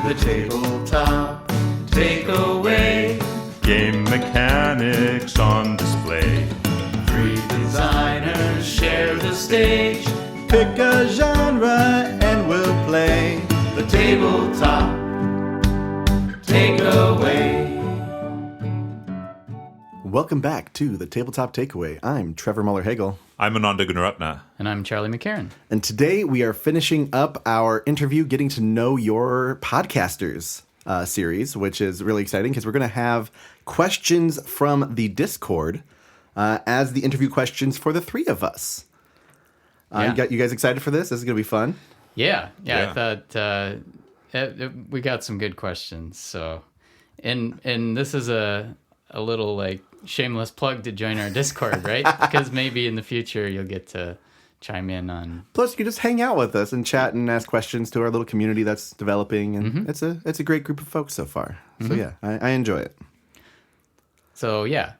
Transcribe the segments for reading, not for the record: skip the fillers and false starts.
The tabletop takeaway. Game mechanics on display. Three designers share the stage. Pick a genre and we'll play. The tabletop takeaway. Welcome back to the Tabletop Takeaway. I'm Trevor Muller-Hagel. I'm Ananda Gunaratna. And I'm Charlie McCarran. And today we are finishing up our interview Getting to Know Your Podcasters series, which is really exciting because we're going to have questions from the Discord as the interview questions for the three of us. You guys excited for this? This is going to be fun. Yeah. I thought we got some good questions. So, and this is a little like shameless plug to join our Discord, right? Because maybe in the future you'll get to chime in on. Plus, you can just hang out with us and chat and ask questions to our little community that's developing, and it's a great group of folks so far. So yeah, I enjoy it. So yeah.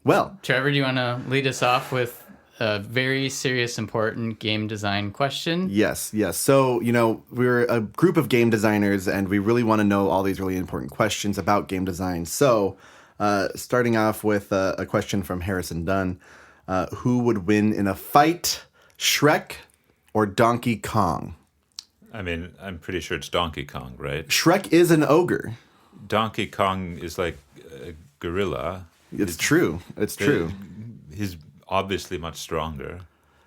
Well, Trevor, do you want to lead us off with a very serious, important game design question? Yes. So, we're a group of game designers, and we really want to know all these really important questions about game design. So, starting off with a question from Harrison Dunn. Who would win in a fight, Shrek or Donkey Kong? I mean, I'm pretty sure it's Donkey Kong, right? Shrek is an ogre. Donkey Kong is like a gorilla. It's true. He's obviously much stronger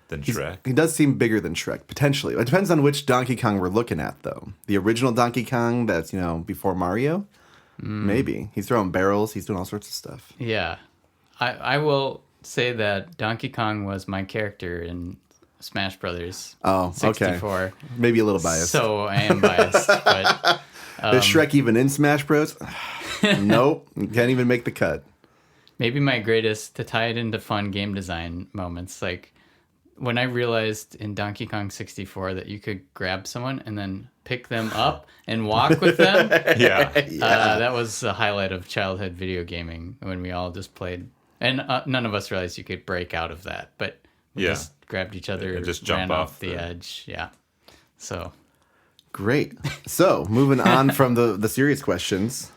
than Shrek. He does seem bigger than Shrek, potentially. It depends on which Donkey Kong we're looking at, though. The original Donkey Kong that's, before Mario? Maybe. He's throwing barrels. He's doing all sorts of stuff. Yeah. I will say that Donkey Kong was my character in Smash Brothers. Oh, 64. okay. Maybe a little biased. So I am biased. But is Shrek even in Smash Bros? Nope. Can't even make the cut. Maybe my greatest, to tie it into fun game design moments, like when I realized in Donkey Kong 64 that you could grab someone and then pick them up and walk with them. Yeah. That was the highlight of childhood video gaming when we all just played. And none of us realized you could break out of that, but we just grabbed each other and just ran jump off the edge. Yeah. So. Great. So, moving on from the serious questions.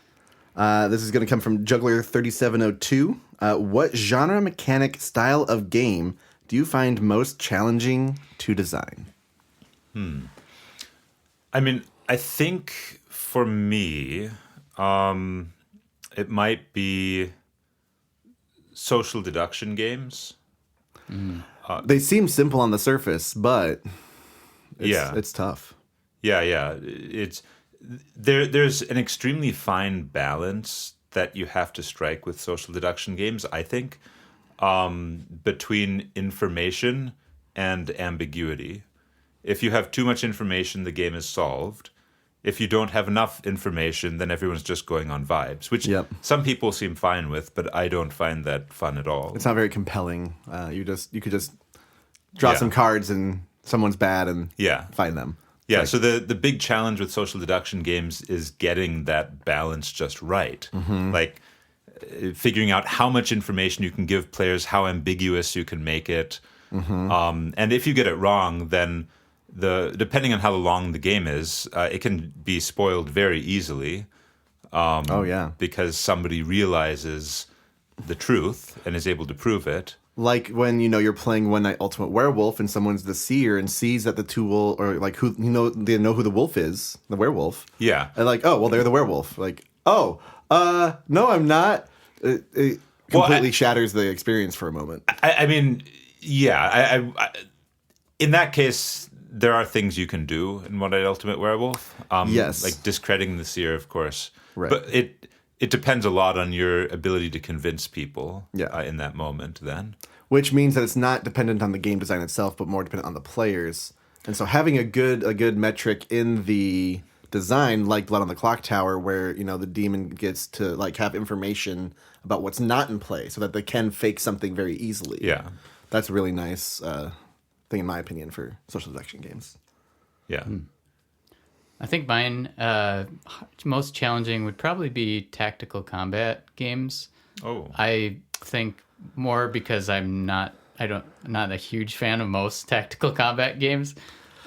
This is going to come from Juggler 3702. What genre, mechanic, style of game do you find most challenging to design? I mean, I think for me, it might be social deduction games. They seem simple on the surface, but it's tough. Yeah. There's an extremely fine balance that you have to strike with social deduction games, I think, between information and ambiguity. If you have too much information, the game is solved. If you don't have enough information, then everyone's just going on vibes, which some people seem fine with, but I don't find that fun at all. It's not very compelling. You could just draw some cards and someone's bad and find them. Yeah, so the big challenge with social deduction games is getting that balance just right. Like figuring out how much information you can give players, how ambiguous you can make it. And if you get it wrong, then depending on how long the game is, it can be spoiled very easily. Because somebody realizes the truth and is able to prove it. Like when you're playing One Night Ultimate Werewolf and someone's the seer and sees that the tool or like who they know who the wolf is, the werewolf. Yeah. And like, oh well, they're the werewolf. Like, no, I'm not. It completely shatters the experience for a moment. I mean, yeah. I in that case, there are things you can do in One Night Ultimate Werewolf. Yes. Like discrediting the seer, of course. Right. But it depends a lot on your ability to convince people in that moment then. Which means that it's not dependent on the game design itself, but more dependent on the players. And so having a good metric in the design, like Blood on the Clock Tower, where, the demon gets to like have information about what's not in play so that they can fake something very easily. Yeah. That's a really nice thing, in my opinion, for social deduction games. Yeah. I think mine most challenging would probably be tactical combat games. Oh. I think more because I'm not a huge fan of most tactical combat games.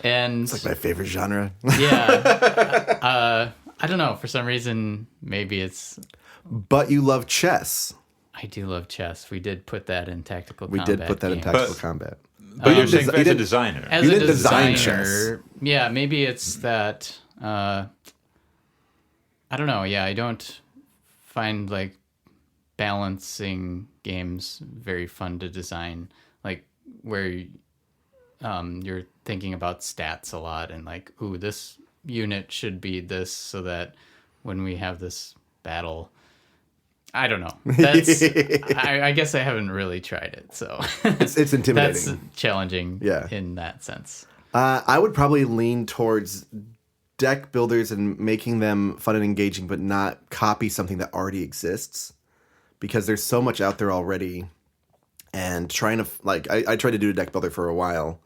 And it's like my favorite genre. yeah. I don't know. For some reason, maybe it's. But you love chess. I do love chess. We did put that in tactical We combat. did put that in games. tactical combat. But you're saying you as a didn't- designer. As You a didn't design designer, yeah, maybe it's that. I don't know. Yeah, I don't find like balancing games very fun to design. Like where you're thinking about stats a lot and like, ooh, this unit should be this so that when we have this battle. I don't know. That's. I guess I haven't really tried it, so It's intimidating. that's challenging. Yeah. In that sense. I would probably lean towards deck builders and making them fun and engaging, but not copy something that already exists, because there's so much out there already. And trying to I tried to do a deck builder for a while,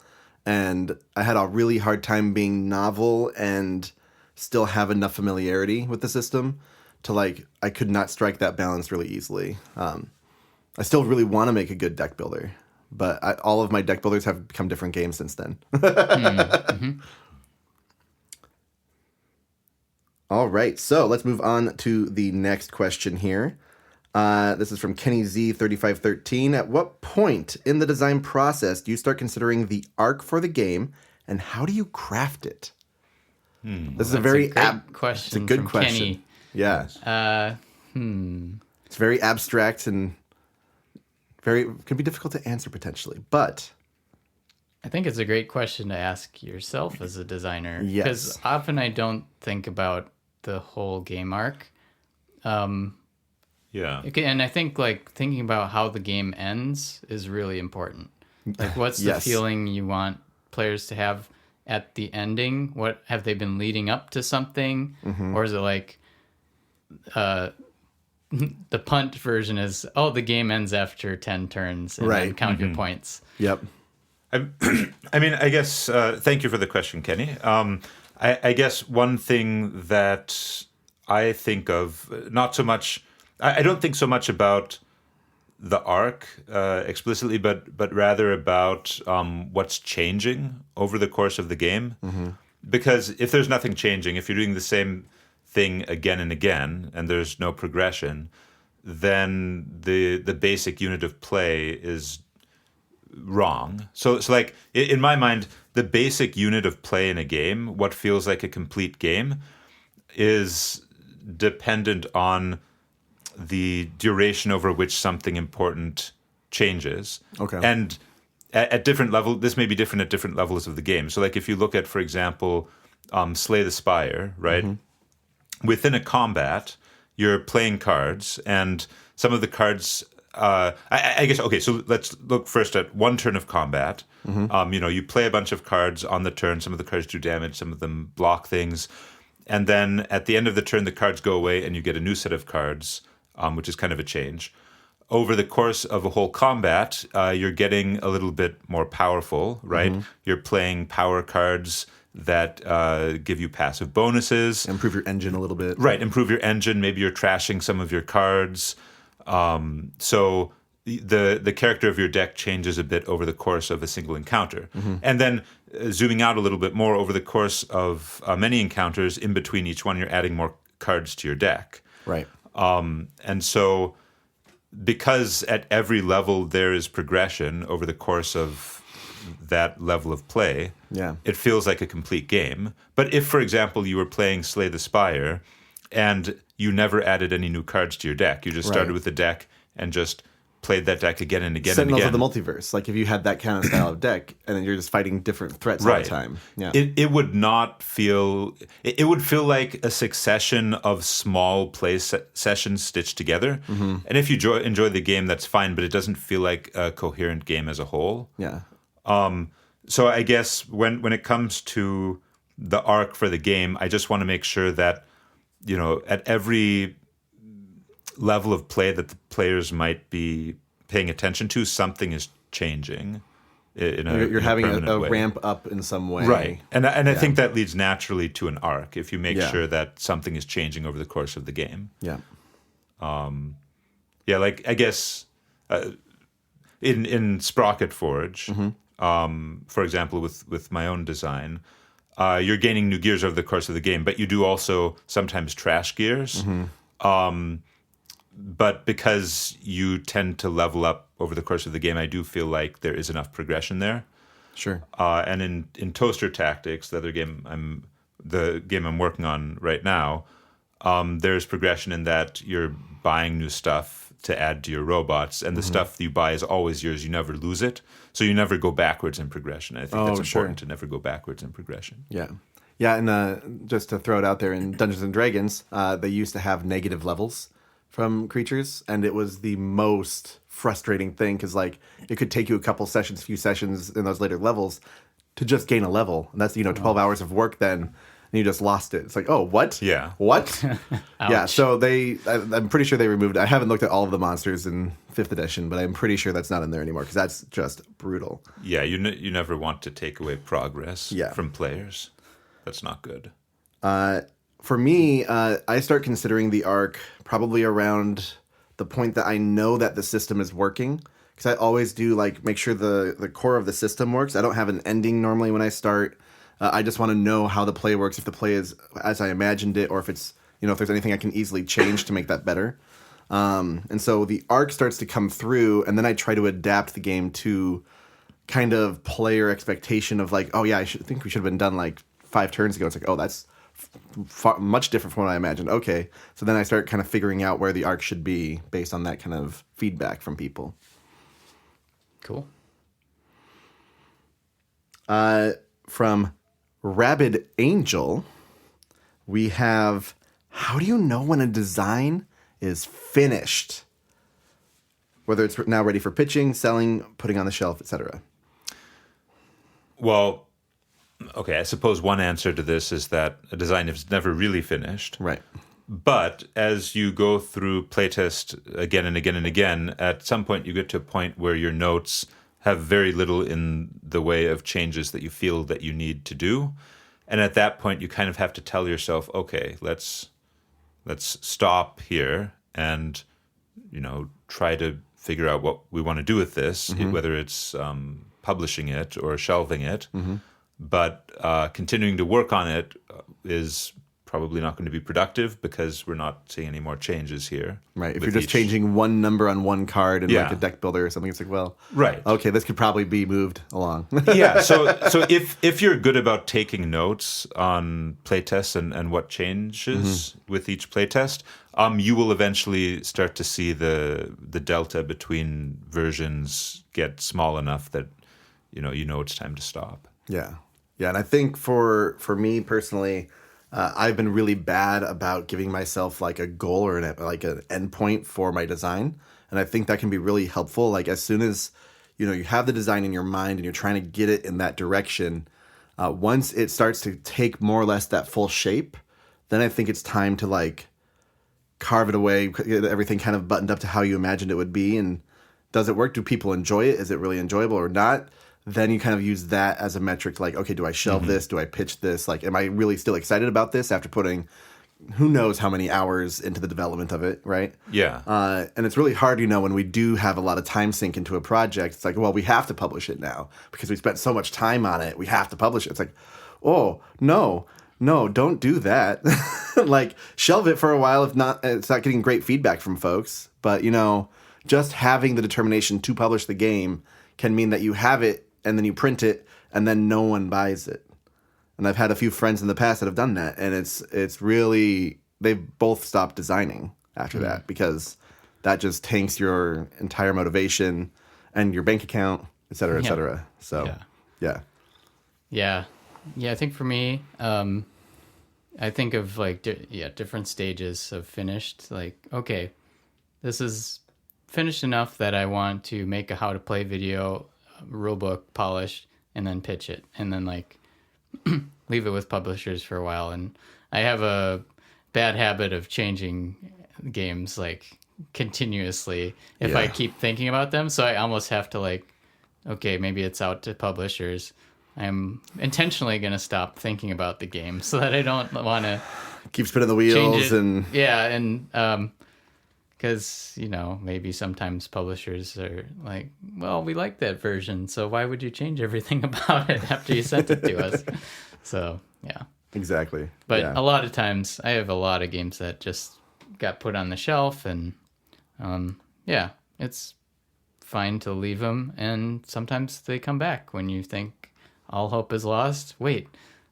and I had a really hard time being novel and still have enough familiarity with the system to I could not strike that balance really easily. I still really want to make a good deck builder, but all of my deck builders have become different games since then. All right, so let's move on to the next question here. This is from Kenny Z3513. At what point in the design process do you start considering the arc for the game, and how do you craft it? This is a very great question. It's a good from question. Kenny. Yeah. It's very abstract and can be difficult to answer potentially, but I think it's a great question to ask yourself as a designer. Yes. Because often I don't think about the whole game arc. Yeah. And I think thinking about how the game ends is really important. Like what's the Yes. feeling you want players to have at the ending? What have they been leading up to something? Or is it the punt version is, the game ends after 10 turns and then Right. count your points. yep. I mean, I guess, thank you for the question, Kenny. I guess one thing that I think of, not so much, I don't think so much about the arc explicitly, but rather about what's changing over the course of the game. Because if there's nothing changing, if you're doing the same thing again and again, and there's no progression, then the basic unit of play is wrong. So in my mind, the basic unit of play in a game, what feels like a complete game, is dependent on the duration over which something important changes. Okay. And at different levels, this may be different at different levels of the game. So if you look at, for example, Slay the Spire, right? Within a combat, you're playing cards, and some of the cards, I guess, okay, so let's look first at one turn of combat. You play a bunch of cards on the turn. Some of the cards do damage, some of them block things. And then at the end of the turn, the cards go away, and you get a new set of cards, which is kind of a change. Over the course of a whole combat, you're getting a little bit more powerful, right? You're playing power cards that give you passive bonuses. Improve your engine a little bit. Right, improve your engine. Maybe you're trashing some of your cards. So the character of your deck changes a bit over the course of a single encounter. And then zooming out a little bit more, over the course of many encounters, in between each one, you're adding more cards to your deck. Right. And so because at every level there is progression over the course of that level of play, Yeah. it feels like a complete game. But if, for example, you were playing Slay the Spire and you never added any new cards to your deck, you just started Right. with the deck and just played that deck again and again Sentinels and of again. the Multiverse. Like if you had that kind of style of deck, and then you're just fighting different threats all Right. the time. Yeah. It would not feel... It would feel like a succession of small play sessions stitched together. And if you enjoy the game, that's fine, but it doesn't feel like a coherent game as a whole. Yeah. So I guess when it comes to the arc for the game, I just want to make sure that, at every level of play that the players might be paying attention to, something is changing. You're having permanent a way. ramp up in some way. Right. And I think that leads naturally to an arc if you make Yeah. sure that something is changing over the course of the game. Yeah. Yeah, I guess in Sprocket Forge, for example, with my own design, you're gaining new gears over the course of the game, but you do also sometimes trash gears. But because you tend to level up over the course of the game, I do feel like there is enough progression there. Sure. And in Toaster Tactics, the game I'm working on right now, there's progression in that you're buying new stuff to add to your robots, and the stuff that you buy is always yours. You never lose it, so you never go backwards in progression. I think that's important to never go backwards in progression. Yeah. Yeah, and just to throw it out there, in Dungeons & Dragons, they used to have negative levels from creatures, and it was the most frustrating thing, because like it could take you a few sessions in those later levels to just gain a level, and that's 12 hours of work then, and you just lost it. It's like, oh, what? Yeah. What? Yeah, so I'm pretty sure they removed it. I haven't looked at all of the monsters in 5th edition, but I'm pretty sure that's not in there anymore, because that's just brutal. Yeah, you never want to take away progress Yeah. from players. That's not good. For me, I start considering the arc probably around the point that I know that the system is working, because I always do like make sure the core of the system works. I don't have an ending normally when I start. I just want to know how the play works, if the play is as I imagined it, or if it's if there's anything I can easily change to make that better. And so the arc starts to come through, and then I try to adapt the game to kind of player expectation of like, oh yeah, think we should have been done like 5 turns ago. It's like, oh, that's much different from what I imagined. Okay, so then I start kind of figuring out where the arc should be based on that kind of feedback from people. Cool. From Rabid Angel, we have, how do you know when a design is finished? Whether it's now ready for pitching, selling, putting on the shelf, etc. Well, okay, I suppose one answer to this is that a design is never really finished. Right. But as you go through playtest again and again and again, at some point you get to a point where your notes have very little in the way of changes that you feel that you need to do. And at that point you kind of have to tell yourself, okay, let's stop here and, try to figure out what we want to do with this, whether it's publishing it or shelving it. But continuing to work on it is probably not going to be productive, because we're not seeing any more changes here. Right. If you're just changing one number on one card in like a deck builder or something, it's like, well, right. Okay, this could probably be moved along. Yeah. So if you're good about taking notes on playtests and what changes with each playtest, you will eventually start to see the delta between versions get small enough that it's time to stop. Yeah. Yeah, and I think for me personally, I've been really bad about giving myself like a goal or an endpoint for my design, and I think that can be really helpful. Like as soon as you have the design in your mind and you're trying to get it in that direction, once it starts to take more or less that full shape, then I think it's time to like carve it away, get everything kind of buttoned up to how you imagined it would be. And does it work? Do people enjoy it? Is it really enjoyable or not? Then you kind of use that as a metric, like, okay, do I shelve this? Do I pitch this? Like, am I really still excited about this after putting who knows how many hours into the development of it, right? Yeah. And it's really hard, when we do have a lot of time sink into a project, it's like, well, we have to publish it now because we spent so much time on it. We have to publish it. It's like, oh, no, don't do that. Like, shelve it for a while if not, it's not getting great feedback from folks. But, just having the determination to publish the game can mean that you have it, and then you print it, and then no one buys it. And I've had a few friends in the past that have done that, and it's really, they've both stopped designing after that, because that just tanks your entire motivation and your bank account, et cetera, et cetera. So, yeah. I think for me, I think of like, different stages of finished. Like, okay, this is finished enough that I want to make a how to play video, rulebook polished, and then pitch it, and then like leave it with publishers for a while. And I have a bad habit of changing games like continuously if I keep thinking about them. So I almost have to like, okay, maybe it's out to publishers. I'm intentionally going to stop thinking about the game so that I don't want to keep spinning the wheels and Because, maybe sometimes publishers are like, well, we like that version, so why would you change everything about it after you sent it to us? So, yeah. Exactly. But yeah. a lot of times, I have a lot of games that just got put on the shelf, and it's fine to leave them, and sometimes they come back when you think all hope is lost. Wait,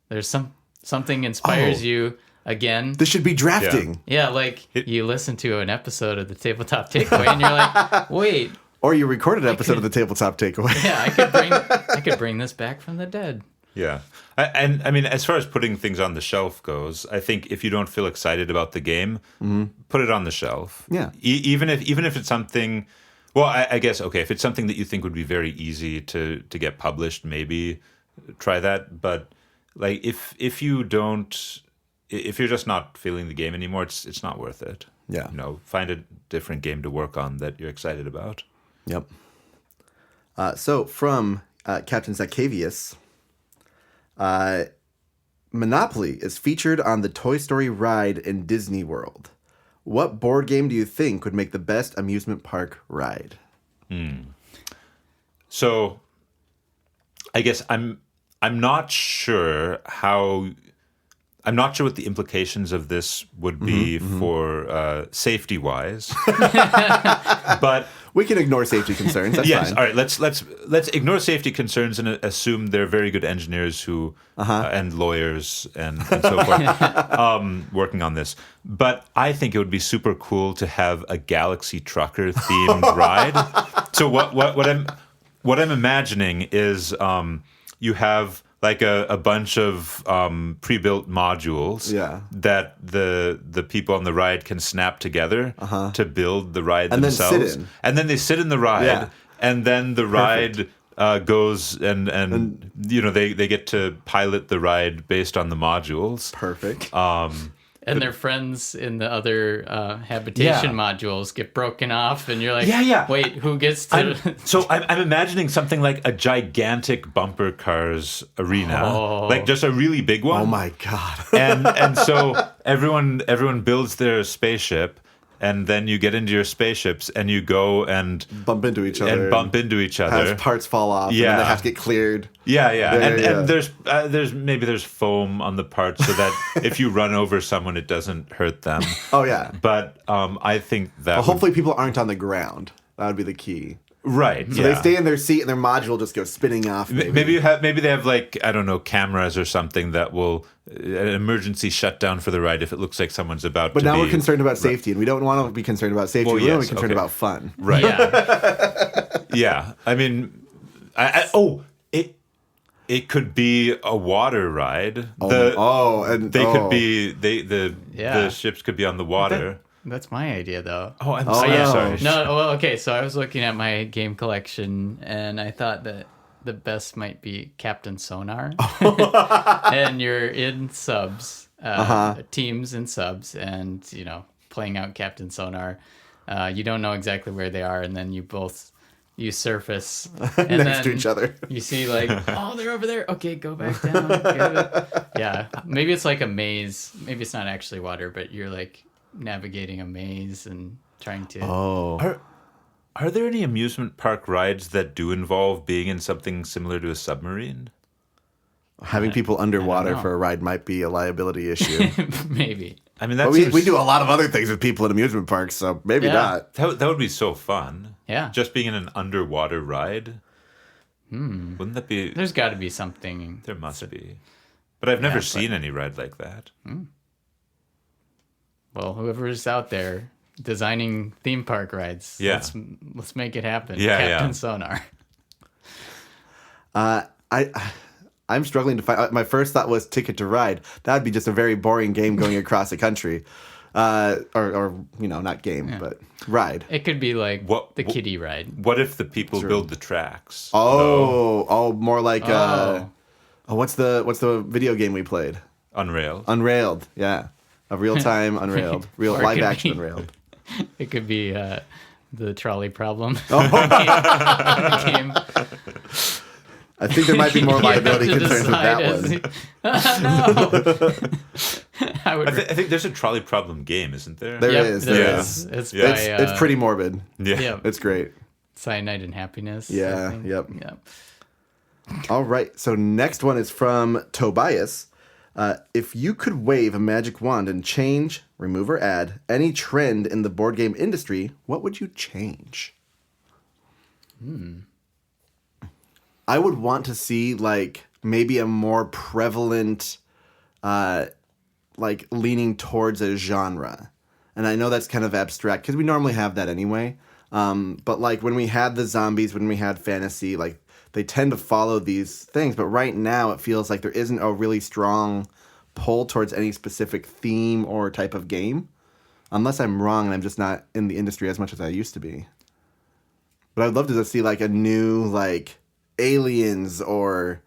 there's something inspires you again. This should be drafting. Yeah, like you listen to an episode of the Tabletop Takeaway and you're like, wait. Or you recorded an episode of the Tabletop Takeaway. Yeah, I could bring this back from the dead. Yeah. And I mean, as far as putting things on the shelf goes, I think if you don't feel excited about the game, put it on the shelf. Yeah. Even if it's something, well, I guess, okay, if it's something that you think would be very easy to get published, maybe try that. But like if you're just not feeling the game anymore, it's not worth it. Yeah. Find a different game to work on that you're excited about. Yep. So from Captain Zacchavius, Monopoly is featured on the Toy Story ride in Disney World. What board game do you think would make the best amusement park ride? So I guess I'm not sure what the implications of this would be for safety wise, but we can ignore safety concerns. That's yes. fine. All right. Let's ignore safety concerns and assume they're very good engineers who and lawyers and so forth working on this. But I think it would be super cool to have a Galaxy Trucker themed ride. So what I'm imagining is you have like a bunch of pre-built modules that the people on the ride can snap together to build the ride and themselves. Then sit in. And then they sit in the ride, and then the ride goes and they get to pilot the ride based on the modules. Perfect. And their friends in the other habitation modules get broken off, and you're like, wait, who gets to... I'm imagining something like a gigantic bumper cars arena, like just a really big one. Oh my God. and so everyone builds their spaceship, and then you get into your spaceships and you go and bump into each other. Have parts fall off. And then they have to get cleared. And there's foam on the parts so that if you run over someone, it doesn't hurt them. Oh yeah. But I think that hopefully people aren't on the ground. That would be the key. Right. So they stay in their seat and their module just goes spinning off. Maybe they have like, I don't know, cameras or something that will an emergency shutdown for the ride if it looks like somene's about but to now be... we're concerned about safety, and we don't want to be concerned about safety. We want to be concerned about fun. Right. Yeah. Yeah. I mean, it could be a water ride. The ships could be on the water. That's my idea, though. Oh, I'm sorry. No, well, okay, so I was looking at my game collection, and I thought that the best might be Captain Sonar. And you're in subs, teams in subs, and, playing out Captain Sonar. You don't know exactly where they are, and then you surface and next to each other. You see like, oh, they're over there. Okay, go back down. Yeah, maybe it's like a maze. Maybe it's not actually water, but you're like navigating a maze and trying to... Are there any amusement park rides that do involve being in something similar to a submarine? Having people underwater for a ride might be a liability issue. Maybe. I mean, we do a lot of other things with people in amusement parks, so maybe not. That would be so fun. Yeah. Just being in an underwater ride. Wouldn't that be... There's got to be something... There must be. But I've never seen any ride like that. Well, whoever's out there designing theme park rides, let's make it happen. Captain Sonar. I'm struggling to find... my first thought was Ticket to Ride. That would be just a very boring game going across the country. Or not game, but ride. It could be like the kiddie ride. What if the people build the tracks? More like... what's the video game we played? Unrailed. Unrailed, yeah. A real-time Unrailed. Real live-action Unrailed. It could be the trolley problem. Game. I think there might be more liability concerns with that one. I would. I think there's a trolley problem game, isn't there? There Yep, is. there There is. is. It's Yeah. by, It's pretty morbid. Yeah. yeah, It's great. Cyanide and Happiness. I Yeah, think. yep. Yep. All right. So next one is from Tobias. If you could wave a magic wand and change, remove, or add any trend in the board game industry, what would you change? I would want to see like maybe a more prevalent, like leaning towards a genre. And I know that's kind of abstract because we normally have that anyway. But like when we had the zombies, when we had fantasy, like they tend to follow these things. But right now it feels like there isn't a really strong pull towards any specific theme or type of game. Unless I'm wrong and I'm just not in the industry as much as I used to be. But I'd love to just see like a new like Aliens or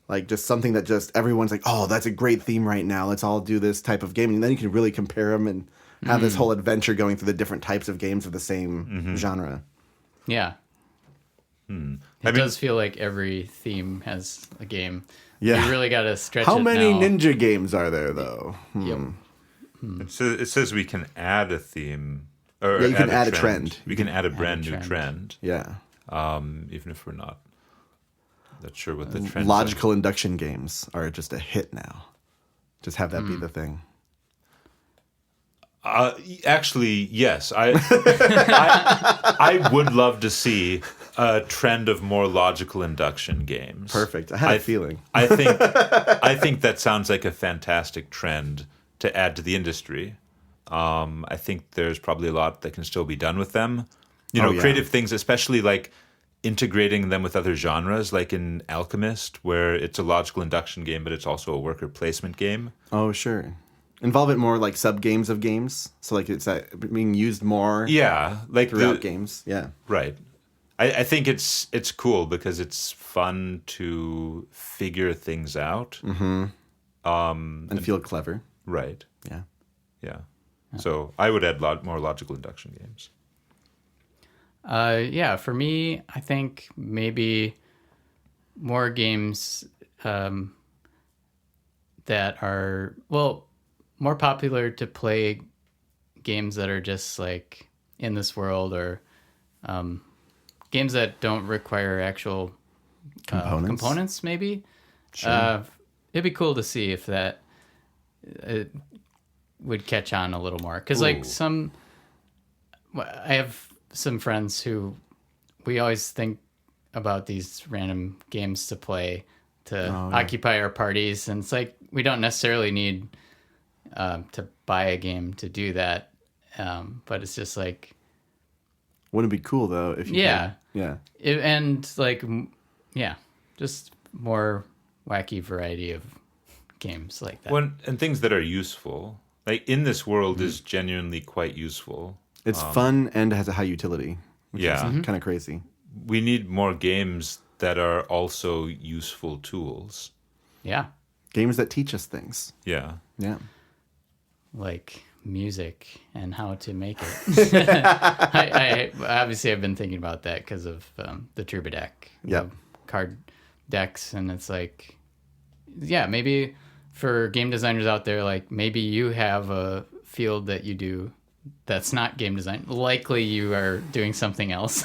like just something that just everyone's like, oh, that's a great theme right now. Let's all do this type of game. And then you can really compare them and have this whole adventure going through the different types of games of the same genre. Yeah. It does feel like every theme has a game. Yeah. You really got to stretch How it many now. ninja games are there though? Yep. It says we can add a theme. Or Yeah, you can add a trend. We can add a brand new trend. trend, Yeah. even if we're not sure what the trend. Logical induction games are just a hit now. Just have that be the thing. Actually, yes. I would love to see a trend of more logical induction games. Perfect. I had a feeling. I think that sounds like a fantastic trend to add to the industry. I think there's probably a lot that can still be done with them. You know, yeah. creative things, especially like integrating them with other genres, like in Alchemist, where it's a logical induction game, but it's also a worker placement game. Oh, sure. Involve it more like sub games of games. So like it's being used more Yeah, like throughout games. Yeah. Right. I think it's cool because it's fun to figure things out. And feel clever. Right. Yeah. Yeah. So I would add more logical induction games. Yeah, for me, I think maybe more games that are, well, more popular to play games that are just like in this world, or games that don't require actual components maybe. Sure. It'd be cool to see if that it would catch on a little more. Because like I have some friends who we always think about these random games to play to occupy our parties. And it's like we don't necessarily need to buy a game to do that. But it's just like... Wouldn't it be cool though if you Yeah. Yeah. And like, yeah, just more wacky variety of games like that. And things that are useful. Like in this world is genuinely quite useful. It's fun and has a high utility. Which Yeah. is kind of crazy. We need more games that are also useful tools. Yeah. Games that teach us things. Yeah. Yeah. Like music and how to make it. I obviously I've been thinking about that because of the Trouba deck. Yep. Card decks, and it's like, yeah, maybe for game designers out there, like maybe you have a field that you do that's not game design. Likely you are doing something else.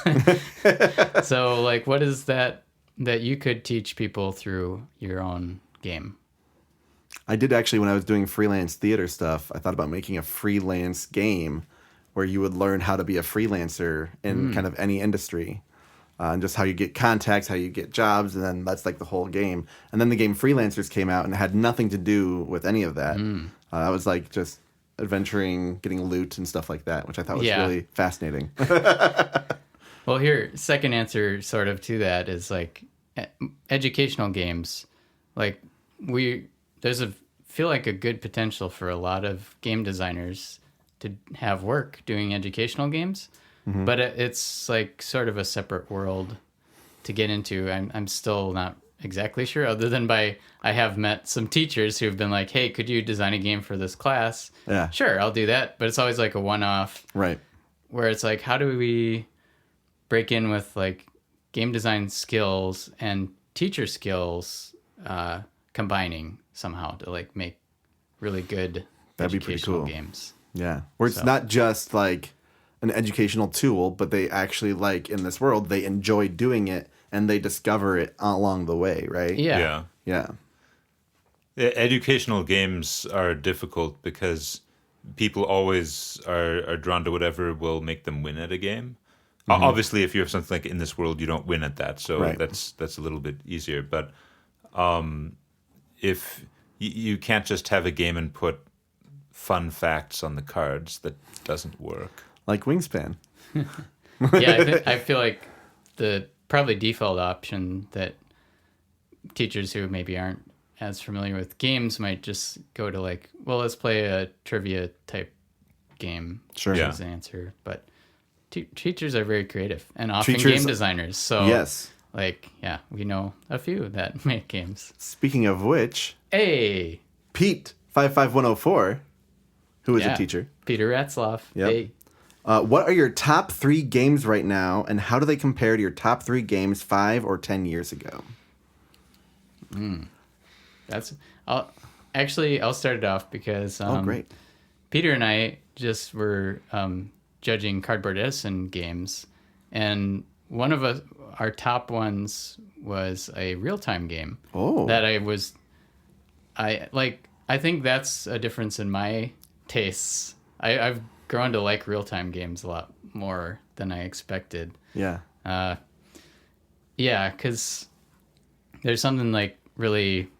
So like, what is that you could teach people through your own game? I did actually, when I was doing freelance theater stuff, I thought about making a freelance game where you would learn how to be a freelancer in kind of any industry. And just how you get contacts, how you get jobs, and then that's like the whole game. And then the game Freelancers came out and it had nothing to do with any of that. I was like just adventuring, getting loot and stuff like that, which I thought was really fascinating. Well, here, second answer sort of to that is like educational games. Like feel like a good potential for a lot of game designers to have work doing educational games, but it's like sort of a separate world to get into. I'm still not exactly sure, other than I have met some teachers who've been like, hey, could you design a game for this class? Yeah. Sure, I'll do that. But it's always like a one-off. Right. Where it's like, how do we break in with like game design skills and teacher skills combining somehow to like make really good That'd be pretty educational cool. games. Yeah. Where it's So- not just like an educational tool, but they actually, like in this world, they enjoy doing it and they discover it along the way, right? Yeah. Yeah. Educational games are difficult because people always are drawn to whatever will make them win at a game. Obviously, if you have something like In This World, you don't win at that, so Right. that's a little bit easier. But if you can't just have a game and put fun facts on the cards, that doesn't work. Like Wingspan. Yeah, I feel like the probably default option that teachers who maybe aren't as familiar with games might just go to like, well, let's play a trivia type game. Sure. Yeah. As an answer, but teachers are very creative and often Teachers- game designers. So Yes. like, yeah, we know a few that make games. Speaking of which, Hey, Pete 55104, who is yeah, a teacher. Peter Ratzloff. Yep. Hey, What are your top 3 games right now, and how do they compare to your top 3 games 5 or 10 years ago? I'll start it off because Oh, great. Peter and I just were judging Cardboard Edison games, and one of our top ones was a real-time game. Oh. That I think that's a difference in my tastes. I've grown to like real-time games a lot more than I expected. Yeah. Yeah, because there's something like really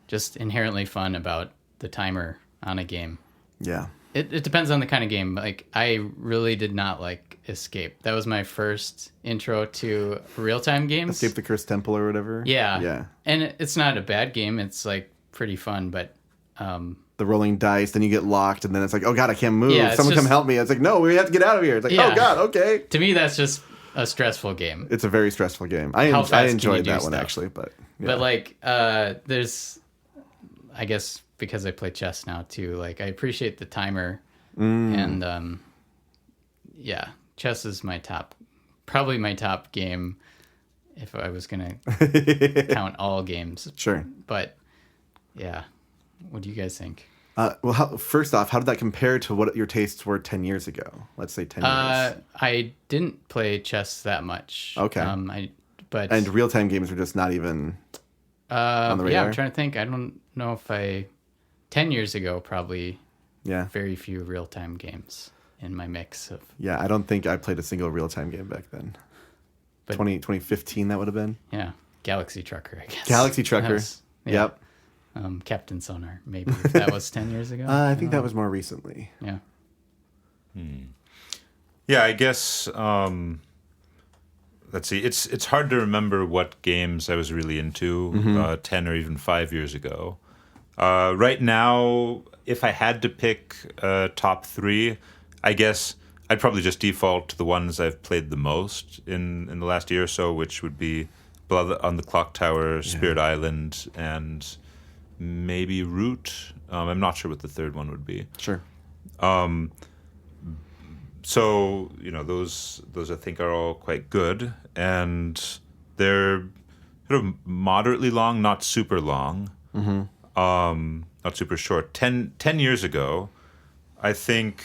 just inherently fun about the timer on a game. Yeah. It depends on the kind of game. Like, I really did not like Escape. That was my first intro to real-time games. Escape the Cursed Temple or whatever. Yeah. Yeah. And it's not a bad game. It's, like, pretty fun, but... The rolling dice, then you get locked, and then it's like, oh God, I can't move. Yeah, it's Someone come just- help me. It's like, no, we have to get out of here. It's like, Yeah. oh God, okay. to me, that's just a stressful game. It's a very stressful game. I How fast can you enjoyed do that one stuff? actually, but yeah. But, like, there's... I guess because I play chess now, too. Like, I appreciate the timer. And, yeah, chess is probably my top game if I was going to count all games. Sure. But, yeah. What do you guys think? Well, first off, how did that compare to what your Tastes were 10 years ago? Let's say 10 years. I didn't play chess that much. Okay. But real-time games were just not even on the radar? yeah, I'm trying to think. I don't know if 10 years ago, probably Yeah. very few real-time games in my mix of, Yeah, I don't think I played a single real-time game back then. But- 2015, that would have been. yeah, Galaxy Trucker, I guess. Galaxy Trucker. That was- yeah. Yep. Captain Sonar, maybe, if that was 10 years ago. I think that was more recently. Yeah. Yeah, I guess. Let's see. It's hard to remember what games I was really into 10 or even 5 years ago. Right now, if I had to pick top 3, I guess I'd probably just default to the ones I've played the most in the last year or so, which would be Blood on the Clock Tower, Spirit Island, and maybe Root. I'm not sure what the third one would be. Sure. So, those I think are all quite good, and they're sort of moderately long, not super long, not super short. 10 years ago, I think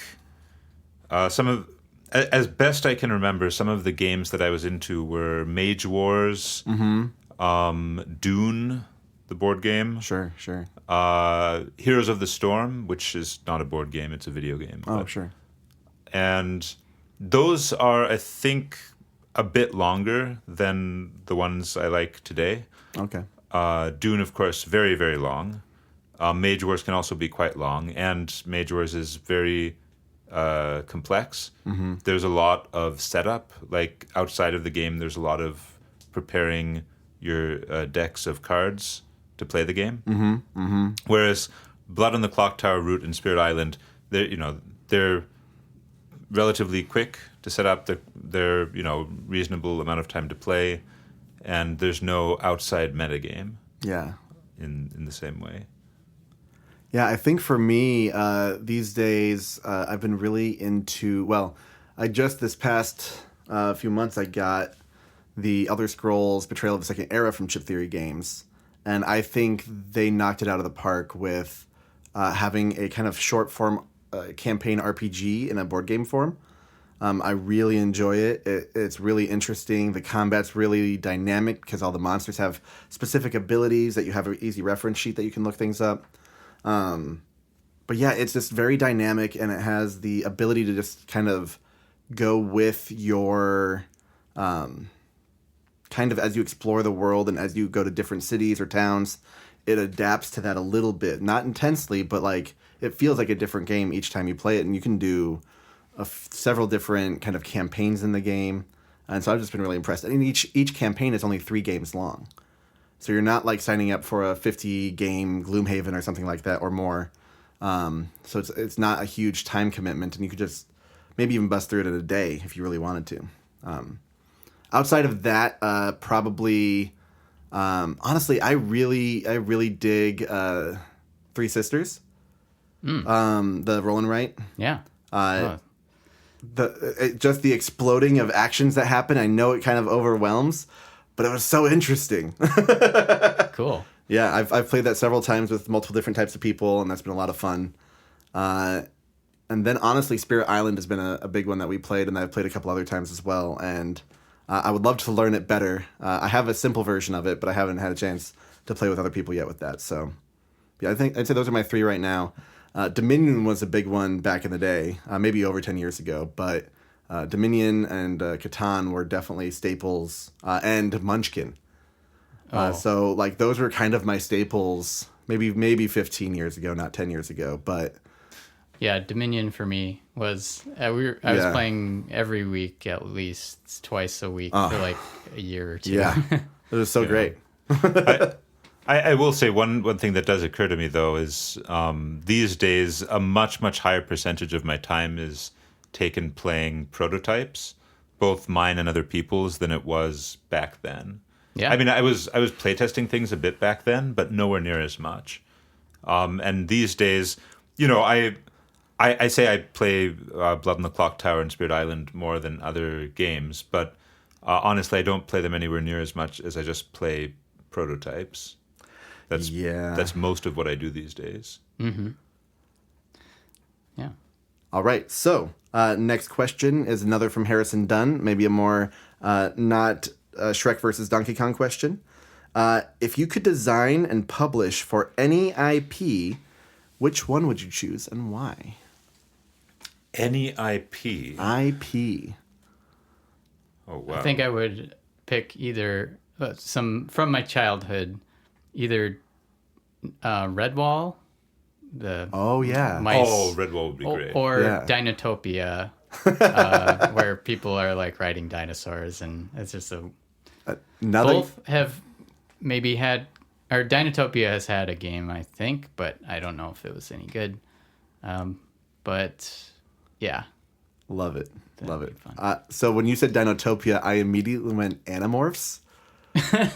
as best I can remember, some of the games that I was into were Mage Wars, Dune, the board game, Sure. Heroes of the Storm, which is not a board game, it's a video game. Oh, but- sure. And those are, I think, a bit longer than the ones I like today. Okay. Dune, of course, very, very long. Mage Wars can also be quite long, and Mage Wars is very complex. There's a lot of setup. Like, outside of the game, there's a lot of preparing your decks of cards to play the game. Whereas Blood on the Clock Tower, Root, and Spirit Island, they're relatively quick to set up. They're reasonable amount of time to play, and there's no outside metagame Yeah. in the same way. Yeah, I think for me, these days, I've been really into, I just this past few months, I got the Elder Scrolls Betrayal of the Second Era from Chip Theory Games, and I think they knocked it out of the park with having a kind of short form campaign RPG in a board game form. I really enjoy it. It's really interesting. The combat's really dynamic because all the monsters have specific abilities that you have an easy reference sheet that you can look things up. But yeah, it's just very dynamic, and it has the ability to just kind of go with your kind of as you explore the world and as you go to different cities or towns, it adapts to that a little bit. Not intensely, but like it feels like a different game each time you play it, and you can do several different kind of campaigns in the game. And so I've just been really impressed. I mean, each campaign is only 3 games long. So you're not like signing up for a 50-game Gloomhaven or something like that or more. So it's not a huge time commitment, and you could just maybe even bust through it in a day if you really wanted to. Outside of that, probably honestly, I really dig Three Sisters. The roll and write. Yeah. Just the exploding of actions that happen. I know it kind of overwhelms, but it was so interesting. Cool. Yeah, I've played that several times with multiple different types of people, and that's been a lot of fun. And then, honestly, Spirit Island has been a big one that we played, and I've played a couple other times as well. And I would love to learn it better. I have a simple version of it, but I haven't had a chance to play with other people yet with that. So, yeah, I'd say those are my 3 right now. Dominion was a big one back in the day, maybe over 10 years ago, but Dominion and Catan were definitely staples, and Munchkin. So like those were kind of my staples, maybe 15 years ago, not 10 years ago, but yeah, Dominion for me was I was playing every week at least twice a week for like a year or 2. Yeah, it was so great. I will say one thing that does occur to me, though, is these days a much higher percentage of my time is taken playing prototypes, both mine and other people's, than it was back then. Yeah. I mean, I was playtesting things a bit back then, but nowhere near as much. And these days, you know, I say I play Blood on the Clock Tower and Spirit Island more than other games, but honestly, I don't play them anywhere near as much as I just play prototypes. That's most of what I do these days. Mm-hmm. Yeah. All right. So next question is another from Harrison Dunn. Maybe a more not Shrek versus Donkey Kong question. If you could design and publish for any IP, which one would you choose and why? Any IP? IP. Oh, wow. I think I would pick either some from my childhood. Either Redwall, the mice. Oh, Redwall would be great. Or Dinotopia, where people are like riding dinosaurs, and it's just both have maybe had, or Dinotopia has had a game, I think, but I don't know if it was any good. But yeah, love it. So when you said Dinotopia, I immediately went Animorphs.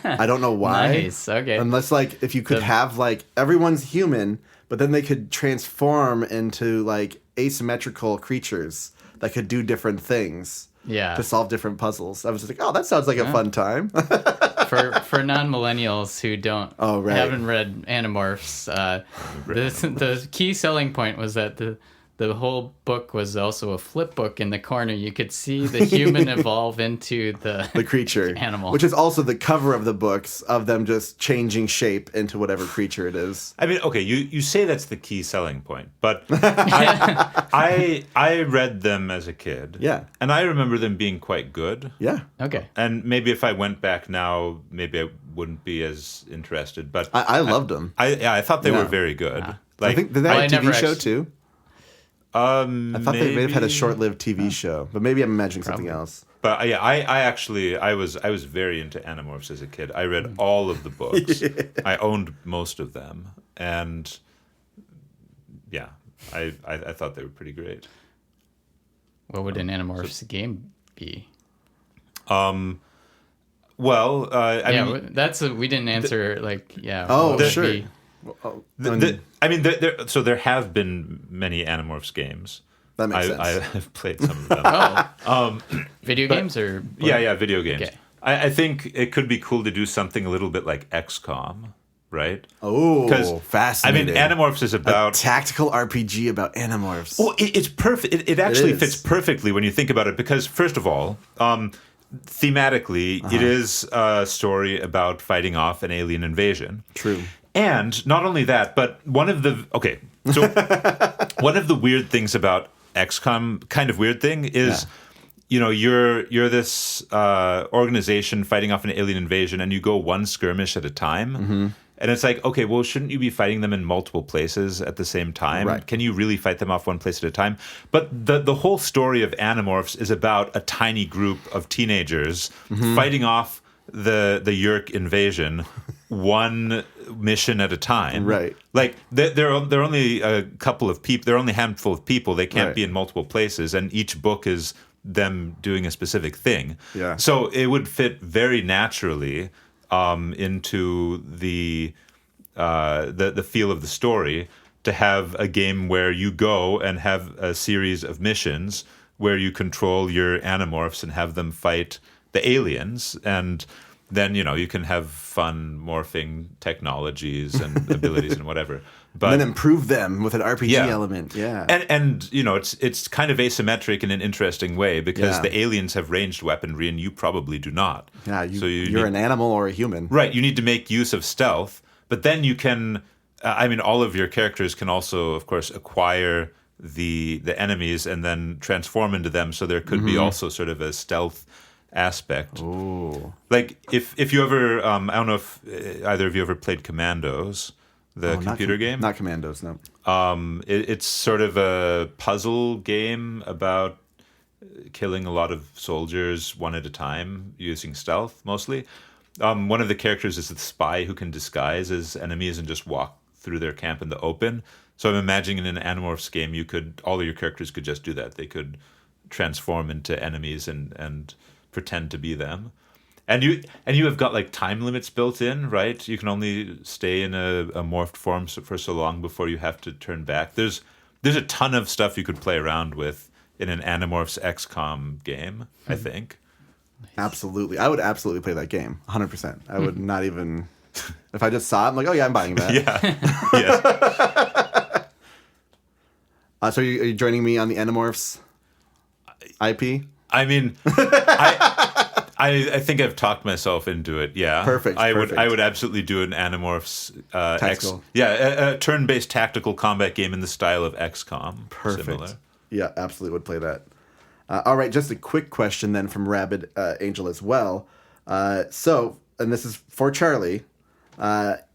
I don't know why. Nice. Okay. Unless like if you could have like everyone's human, but then they could transform into like asymmetrical creatures that could do different things. Yeah. To solve different puzzles. I was just like, oh, that sounds like a fun time. for non-millennials who haven't read Animorphs, the key selling point was that the whole book was also a flip book in the corner. You could see the human evolve into the creature animal. Which is also the cover of the books of them just changing shape into whatever creature it is. I mean, okay, you say that's the key selling point, but I read them as a kid. Yeah. And I remember them being quite good. Yeah. Okay. And maybe if I went back now, maybe I wouldn't be as interested. But I loved them. I thought they were very good. Like, I think did they have a TV show too? I thought they may have had a short-lived TV show, but maybe I'm imagining something else. But yeah, I was very into Animorphs as a kid. I read all of the books. I owned most of them, and yeah, I thought they were pretty great. What would an Animorphs game be? Well, I mean, that's we didn't answer. Sure. There have been many Animorphs games. That makes sense. I have played some of them. Video games or video games. Okay. I think it could be cool to do something a little bit like XCOM, right? Oh, fascinating. I mean, Animorphs is about tactical RPG about Animorphs. Well, it's perfect. It actually is. fits perfectly when you think about it, because first of all, thematically, it is a story about fighting off an alien invasion. True. And not only that, but one of the weird things about XCOM, kind of weird thing, is you're this organization fighting off an alien invasion, and you go one skirmish at a time. Mm-hmm. And it's like, okay, well, shouldn't you be fighting them in multiple places at the same time? Right. Can you really fight them off one place at a time? But the whole story of Animorphs is about a tiny group of teenagers fighting off the Yeerk invasion one mission at a time. Right. Like, they're only a couple of people. They're only a handful of people. They can't be in multiple places. And each book is them doing a specific thing. Yeah. So it would fit very naturally into the feel of the story, to have a game where you go and have a series of missions where you control your Animorphs and have them fight the aliens, and then you can have fun morphing technologies and abilities and whatever. But and then improve them with an RPG element. Yeah. And it's kind of asymmetric in an interesting way, because the aliens have ranged weaponry and you probably do not. Yeah, so you're an animal or a human. Right, you need to make use of stealth, but then you can all of your characters can also, of course, acquire the enemies and then transform into them, so there could be also sort of a stealth aspect. Ooh. Like if you ever I don't know if either of you ever played Commandos, the computer game. Not Commandos, no. It's sort of a puzzle game about killing a lot of soldiers one at a time using stealth mostly. One of the characters is the spy who can disguise as enemies and just walk through their camp in the open. So I'm imagining in an Animorphs game, all of your characters could just do that. They could transform into enemies and pretend to be them. And you have got like time limits built in, right? You can only stay in a morphed form for so long before you have to turn back. There's a ton of stuff you could play around with in an Animorphs XCOM game, I think. Absolutely. I would absolutely play that game, 100%. I would not even... If I just saw it, I'm like, oh yeah, I'm buying that. Yes. So are you joining me on the Animorphs IP? I mean, I think I've talked myself into it. Yeah, perfect. I would absolutely do an Animorphs tactical. a turn-based tactical combat game in the style of XCOM. Perfect. Similar. Yeah, absolutely would play that. All right, just a quick question then from Rabid Angel as well. And this is for Charlie.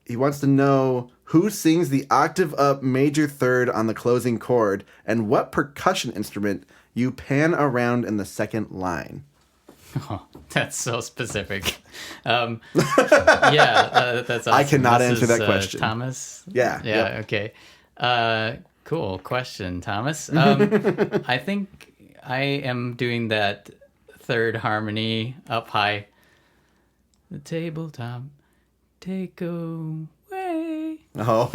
He wants to know who sings the octave up major third on the closing chord, and what percussion instrument you pan around in the second line. Oh, that's so specific. That's awesome. I cannot answer that question. Thomas? Yeah. Yeah, yep. Okay. Cool question, Thomas. I think I am doing that third harmony up high. The tabletop, take away. Oh.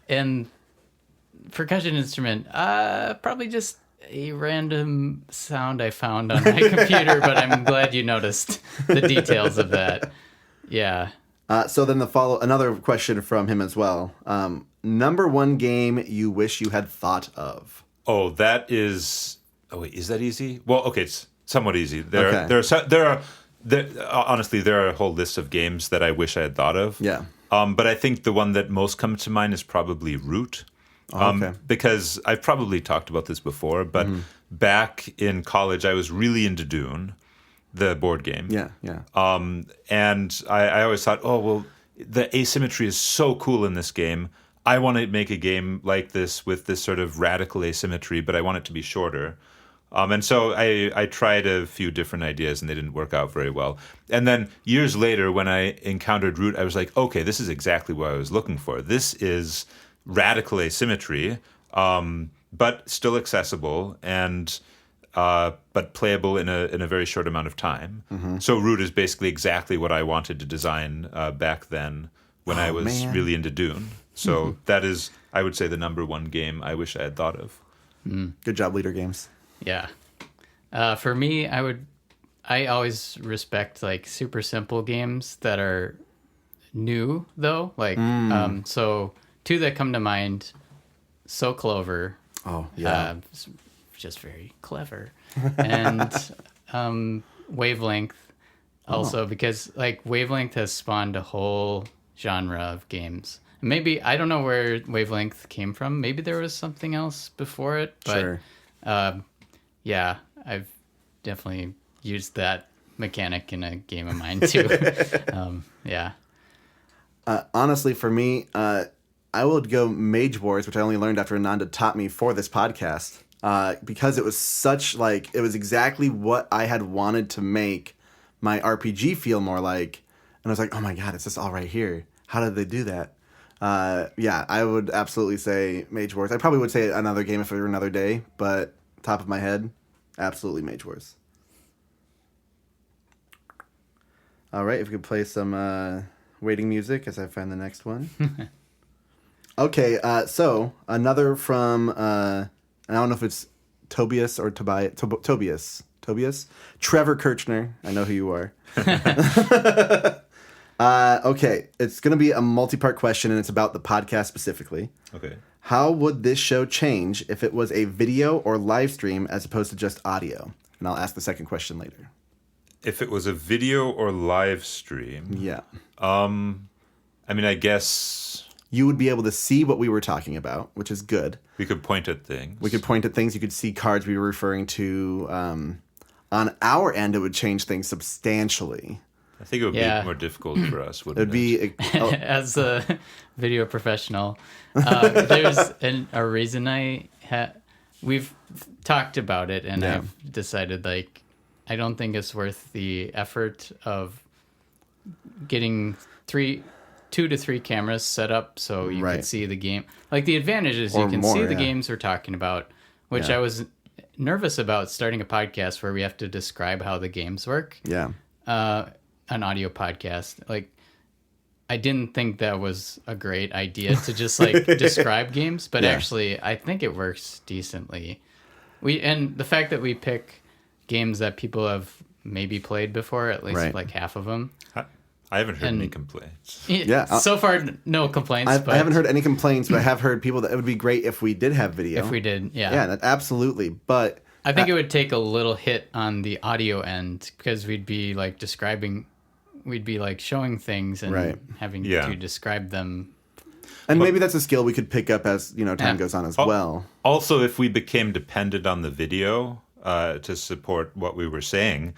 And percussion instrument, probably just a random sound I found on my computer, but I'm glad you noticed the details of that. Yeah. So then another question from him as well. Number one game you wish you had thought of? Oh, that is... Oh, wait, is that easy? Well, okay, it's somewhat easy. Honestly, there are a whole list of games that I wish I had thought of. Yeah. But I think the one that most comes to mind is probably Root. Because I've probably talked about this before, but back in college, I was really into Dune, the board game. Yeah. And I always thought, oh, well, the asymmetry is so cool in this game. I want to make a game like this with this sort of radical asymmetry, but I want it to be shorter. And so I tried a few different ideas, and they didn't work out very well. And then years later, when I encountered Root, I was like, okay, this is exactly what I was looking for. This is radical asymmetry, but still accessible and but playable in a very short amount of time. Mm-hmm. So Root is basically exactly what I wanted to design back then when I was really into Dune. So that is, I would say, the number one game I wish I had thought of. Good job, Leader Games. Yeah. For me, I always respect like super simple games that are new though. Like, so two that come to mind. So Clover. Oh yeah. Just very clever. And Wavelength also because like Wavelength has spawned a whole genre of games. Maybe I don't know where Wavelength came from. Maybe there was something else before it, but Sure. Yeah, I've definitely used that mechanic in a game of mine too. Yeah. Honestly, for me, I would go Mage Wars, which I only learned after Ananda taught me for this podcast, because it was such like it was exactly what I had wanted to make my RPG feel more like, and I was like, oh my god, it's just all right here. How did they do that? Yeah, I would absolutely say Mage Wars. I probably would say another game if it were another day, but top of my head, absolutely Mage Wars. All right, if we could play some waiting music as I find the next one. Okay, so another from, I don't know if it's Tobias or Tobias. Tobias? Trevor Kirchner. I know who you are. Okay, it's going to be a multi-part question, and it's about the podcast specifically. Okay. How would this show change if it was a video or live stream as opposed to just audio? And I'll ask the second question later. If it was a video or live stream, Yeah. I mean, I guess You would be able to see what we were talking about, which is good. we could point at things. We could point at things. You could see cards we were referring to. On our end, it would change things substantially. I think it would be more difficult for us, It wouldn't would be... As a video professional, there's a reason we've talked about it, and Yeah. I've decided like I don't think it's worth the effort of getting 2 to 3 cameras set up so you can see the game. Like the advantage is you can see the games we're talking about, which I was nervous about starting a podcast where we have to describe how the games work. Yeah. An audio podcast. Like I didn't think that was a great idea to just like describe games, but actually I think it works decently. And the fact that we pick games that people have maybe played before, at least like half of them. I haven't heard any complaints. Yeah. So far, no complaints. I haven't heard any complaints, but I have heard people that it would be great if we did have video. If we did, yeah. Yeah, absolutely. But I think it would take a little hit on the audio end because we'd be like showing things and having to describe them. And maybe that's a skill we could pick up as time goes on as well. Also, if we became dependent on the video to support what we were saying,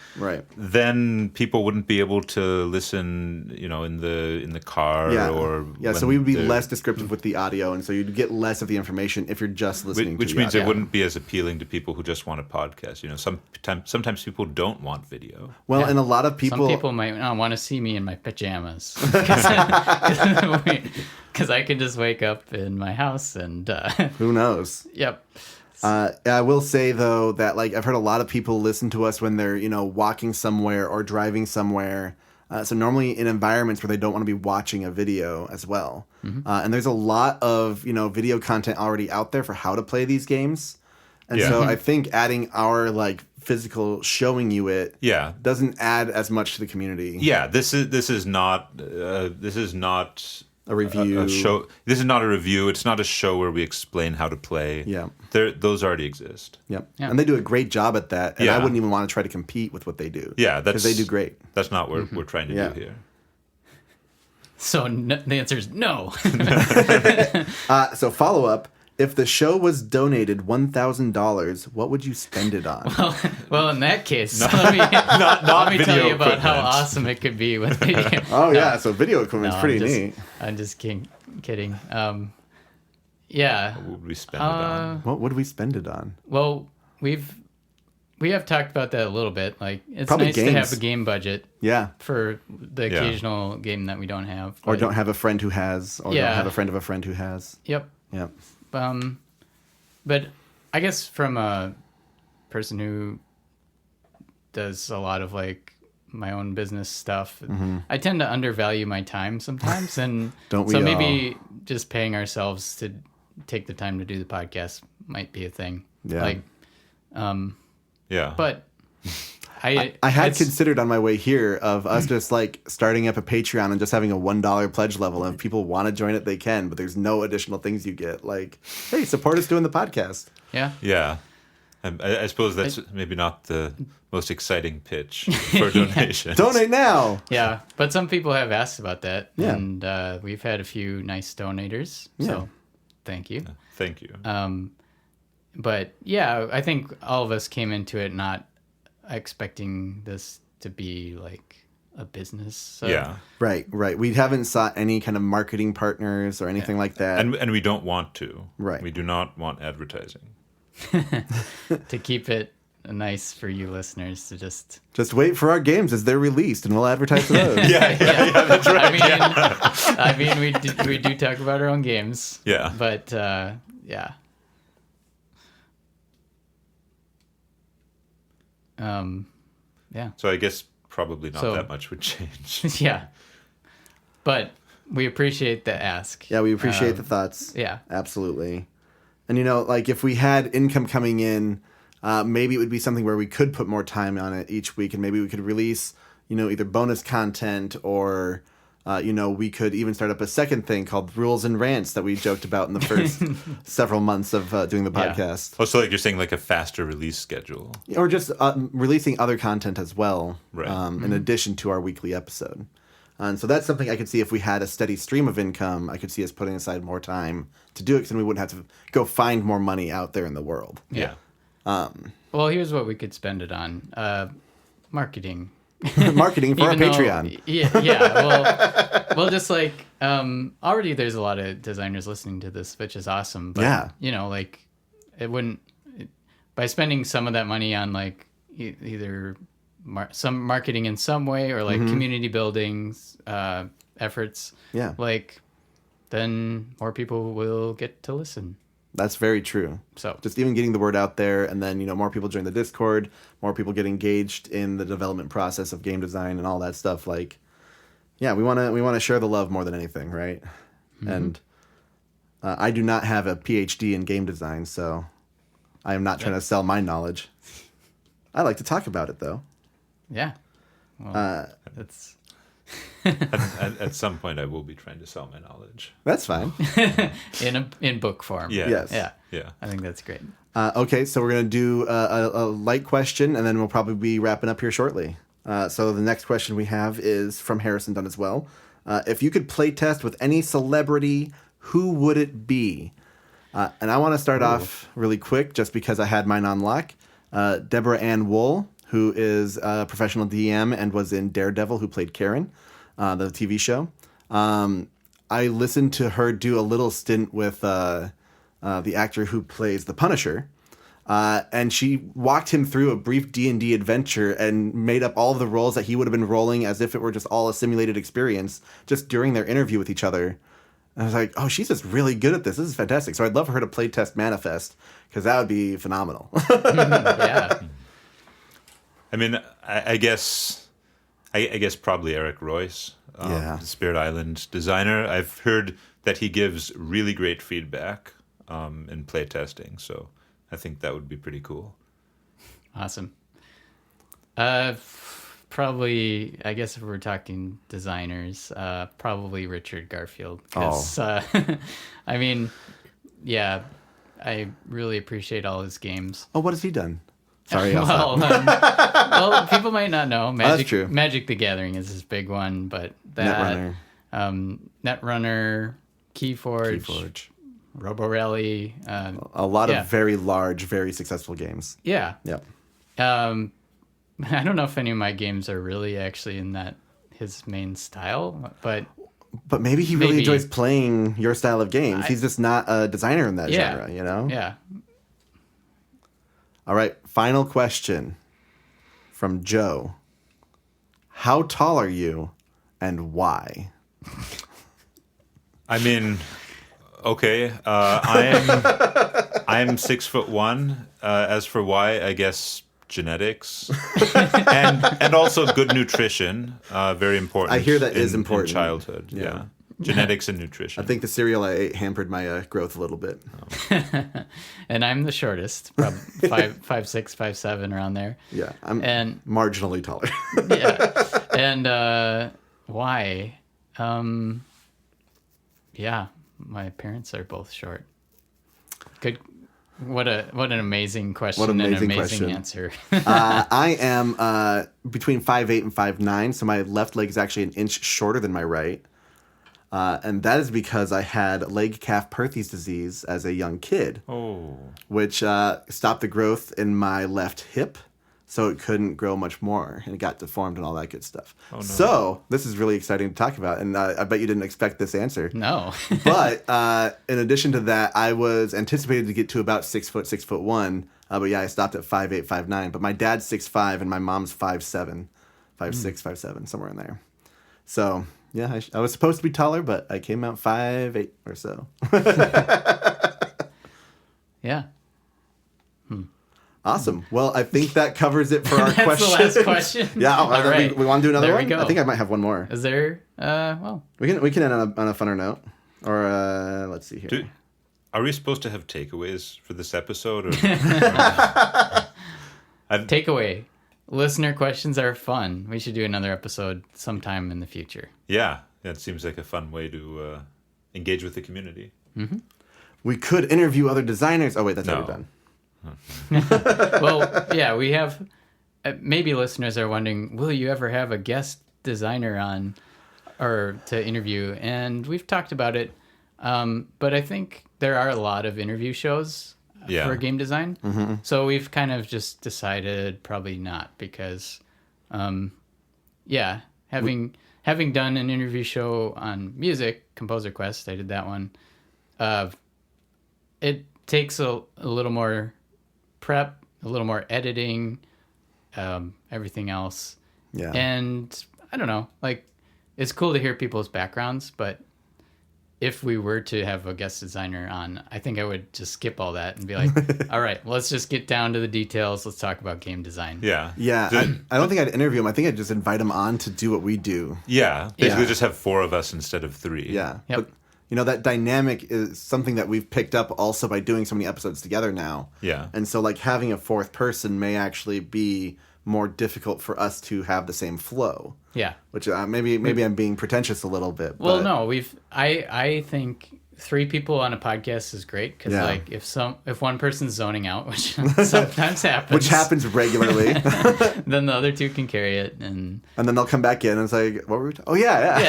then people wouldn't be able to listen, in the car or so we would be less descriptive with the audio, and so you'd get less of the information if you're just listening. Which to the means audio. it wouldn't be as appealing to people who just want a podcast. Sometimes people don't want video. Well, and a lot of people. Some people might not want to see me in my pajamas because I can just wake up in my house and who knows? Yep. I will say though that like I've heard a lot of people listen to us when they're walking somewhere or driving somewhere. So normally in environments where they don't want to be watching a video as well. And there's a lot of video content already out there for how to play these games. And so I think adding our like physical showing you it doesn't add as much to the community. Yeah, this is not a review. A show. This is not a review. It's not a show where we explain how to play. Yeah. Those already exist. Yep. Yeah. And they do a great job at that. And I wouldn't even want to try to compete with what they do. Yeah, because they do great. That's not what we're trying to do here. So the answer is no. So follow up. If the show was donated $1,000, what would you spend it on? Well, in that case, let me tell you about how awesome it could be with video. So video equipment's pretty neat. I'm just kidding. What would we spend it on? What would we spend it on? Well, we have talked about that a little bit. Like it's probably nice games. to have a game budget. Yeah. For the occasional game that we don't have, or don't have a friend who has, or don't have a friend of a friend who has. Yep. Yep. But I guess from a person who does a lot of like my own business stuff, I tend to undervalue my time sometimes, and maybe just paying ourselves to take the time to do the podcast might be a thing. Yeah. But I had it's- considered on my way here of us just like starting up a Patreon and just having a $1 pledge level. And if people want to join it, they can, but there's no additional things you get. Like, hey, support us doing the podcast. Yeah. Yeah. I suppose that's maybe not the most exciting pitch for donations. Donate now. Yeah, but some people have asked about that, Yeah. and we've had a few nice donators. Yeah. So, thank you. Thank you. But yeah, I think all of us came into it not expecting this to be like a business. So. Yeah. Right. We haven't sought any kind of marketing partners or anything like that. And we don't want to. Right. We do not want advertising. To keep it nice for you listeners to just Just wait for our games as they're released, and we'll advertise those. Yeah, that's right. I mean we do talk about our own games. Yeah. But yeah. Yeah. So I guess probably not So- that much would change. Yeah. But we appreciate the ask. Yeah, we appreciate the thoughts. Yeah. Absolutely. And, like, if we had income coming in, maybe it would be something where we could put more time on it each week, and maybe we could release, either bonus content or, we could even start up a second thing called Rules and Rants that we joked about in the first several months of doing the Yeah. podcast. Oh, so like you're saying like a faster release schedule. Or just releasing other content as well, Right. in addition to our weekly episode. And so that's something I could see if we had a steady stream of income. I could see us putting aside more time to do it, because then we wouldn't have to go find more money out there in the world. Yeah. Well, here's what we could spend it on. Marketing. Marketing for our Even though- Patreon. Yeah. Well, just like already there's a lot of designers listening to this, which is awesome. But, Yeah. like it wouldn't, by spending some of that money on like either some marketing in some way or like community buildings efforts, Yeah. like then more people will get to listen. That's very true. So Just even getting the word out there, and then more people join the Discord, more people get engaged in the development process of game design and all that stuff. Like, yeah, we want to share the love more than anything, right? And I do not have a PhD in game design, so I am not trying to sell my knowledge. I like to talk about it, though. yeah, well, that's At some point, I will be trying to sell my knowledge. That's fine. in book form. Yeah. Yes. Yeah. Yeah. I think that's great. Okay, so we're going to do a light question, and then we'll probably be wrapping up here shortly. So the next question we have is from Harrison Dunn as well. If you could play test with any celebrity, who would it be? And I want to start off really quick, just because I had mine on lock. Deborah Ann Wool, who is a professional DM and was in Daredevil, who played Karen, the TV show. I listened to her do a little stint with the actor who plays the Punisher, and she walked him through a brief D&D adventure and made up all of the roles that he would have been rolling as if it were just all a simulated experience just during their interview with each other. And I was like, oh, she's just really good at this. This is fantastic. So I'd love for her to play test Manifest, because that would be phenomenal. Yeah. I mean, I guess probably Eric Royce, Yeah. the Spirit Island designer. I've heard that he gives really great feedback in play testing, so I think that would be pretty cool. Awesome. Probably, I guess if we're talking designers, probably Richard Garfield. 'Cause, I mean, yeah, I really appreciate all his games. Oh, what has he done? Sorry, I'll Well, stop. well, people might not know. That's true. Magic the Gathering is his big one, but that Netrunner, Keyforge, Keyforge. Robo Rally. A lot Yeah. of very large, very successful games. Yeah. Yep. I don't know if any of my games are really actually in that his main style, but But maybe he really Maybe. enjoys playing your style of games. He's just not a designer in that Yeah. genre, you know? yeah. All right, final question from Joe. How tall are you and why? I mean, okay, I'm 6'1". As for why, I guess genetics and also good nutrition, very important. I hear that in, is important. in childhood. Yeah. Genetics and nutrition. I think the cereal I ate hampered my growth a little bit. And I'm the shortest, probably 5'6", 5'7", around there. Yeah, I'm And marginally taller. yeah, and why? Yeah, my parents are both short. Good. What an amazing question What an and an amazing amazing question. answer. I am between 5'8" and 5'9", so my left leg is actually an inch shorter than my right. And that is because I had leg calf Perthes disease as a young kid, which stopped the growth in my left hip, so it couldn't grow much more, and it got deformed and all that good stuff. Oh, no. So this is really exciting to talk about, and I bet you didn't expect this answer. No. But in addition to that, I was anticipated to get to about 6 foot, 6'1", but yeah, I stopped at 5'8", 5'9". But my dad's 6'5", and my mom's 5'7", 5'6", 5'7", somewhere in there. So yeah, I was supposed to be taller, but I came out 5'8" or so. Yeah. Awesome. Well, I think that covers it for our That's question. the last question. Yeah. All right. We want to do another There one? we go. I think I might have one more. Is there? Well, We can end on a funner note. Or let's see here. Are we supposed to have takeaways for this episode? Or... takeaway. Listener questions are fun. We should do another episode sometime in the future. Yeah, that seems like a fun way to engage with the community. Mm-hmm. We could interview other designers. Oh, wait, that's already done. Well, yeah, we have. Maybe listeners are wondering, will you ever have a guest designer on or to interview? And we've talked about it, but I think there are a lot of interview shows for game design. Mm-hmm. So we've kind of just decided probably not because, having done an interview show on music, Composer Quest, I did that one. It takes a little more prep, a little more editing, everything else. Yeah. And I don't know, like, it's cool to hear people's backgrounds, but if we were to have a guest designer on, I think I would just skip all that and be like, all right, let's just get down to the details. Let's talk about game design. Yeah. Yeah. I don't think I'd interview him. I think I'd just invite him on to do what we do. Yeah. Basically Yeah. just have 4 of us instead of 3. Yeah. Yep. But, that dynamic is something that we've picked up also by doing so many episodes together now. Yeah. And so, like, having a fourth person may actually be more difficult for us to have the same flow. Yeah. Which maybe I'm being pretentious a little bit. Well, but, no, I think 3 people on a podcast is great because like if one person's zoning out, which sometimes happens, which happens regularly, then the other 2 can carry it, and then they'll come back in and it's like, what were we? Oh yeah.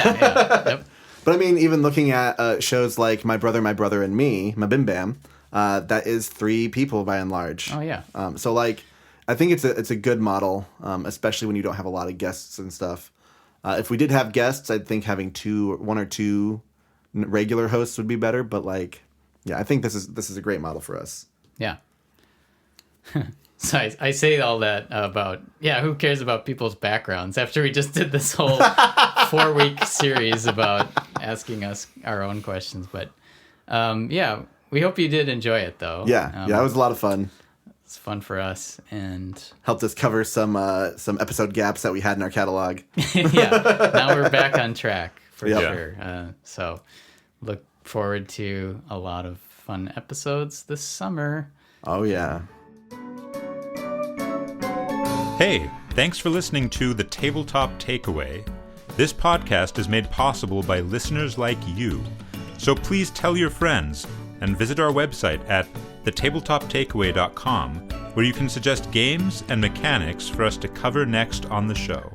Yep. But I mean, even looking at shows like My Brother and Me, Ma Bim Bam, that is 3 people by and large. Oh yeah. So like, I think it's a good model, especially when you don't have a lot of guests and stuff. If we did have guests, I'd think having 1 or 2 regular hosts would be better. But like, yeah, I think this is a great model for us. Yeah. So I say all that about, who cares about people's backgrounds after we just did this whole 4-week series about asking us our own questions. But we hope you did enjoy it though. Yeah, it was a lot of fun. It's fun for us and helped us cover some episode gaps that we had in our catalog. Yeah, now we're back on track for Yep. sure. So look forward to a lot of fun episodes this summer. Oh yeah. Hey, thanks for listening to The Tabletop Takeaway. This podcast is made possible by listeners like you. So please tell your friends and visit our website at thetabletoptakeaway.com, where you can suggest games and mechanics for us to cover next on the show.